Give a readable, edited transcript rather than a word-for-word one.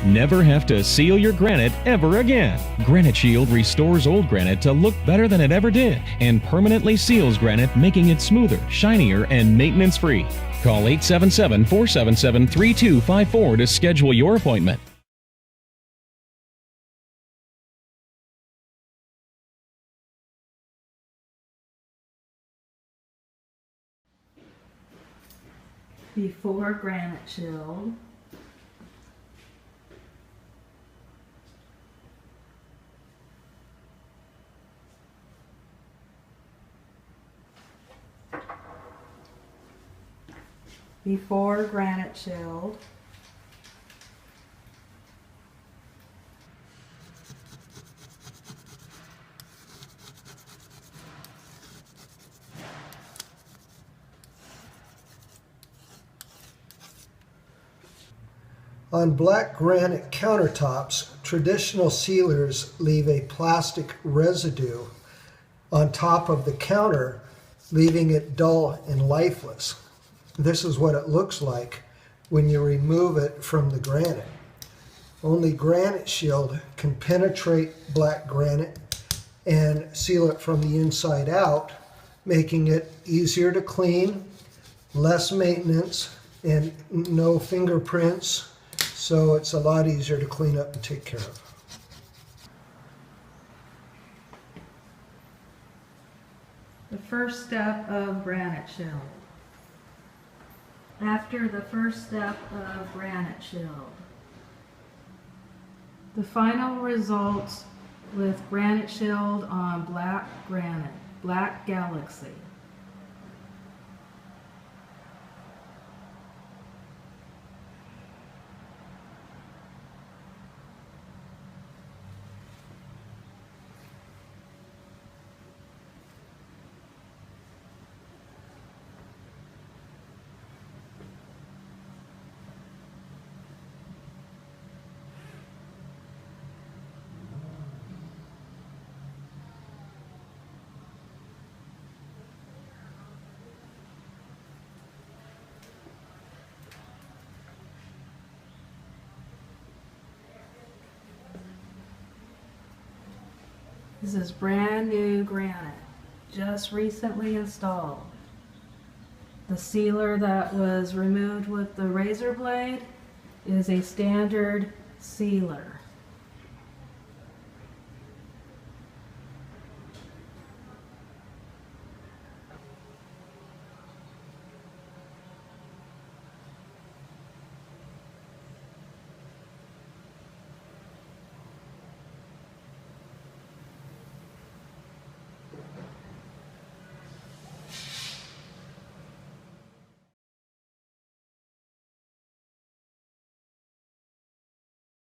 Never have to seal your granite ever again. Granite Shield restores old granite to look better than it ever did and permanently seals granite, making it smoother, shinier, and maintenance-free. Call 877-477-3254 to schedule your appointment. Before Granite Shield. Before Granite Shield. On black granite countertops, traditional sealers leave a plastic residue on top of the counter, leaving it dull and lifeless. This is what it looks like when you remove it from the granite. Only Granite Shield can penetrate black granite and seal it from the inside out, making it easier to clean, less maintenance, and no fingerprints. So it's a lot easier to clean up and take care of. The first step of Granite Shield. After the first step of Granite Shield. The final results with Granite Shield on black granite, Black Galaxy. This is brand new granite, just recently installed. The sealer that was removed with the razor blade is a standard sealer.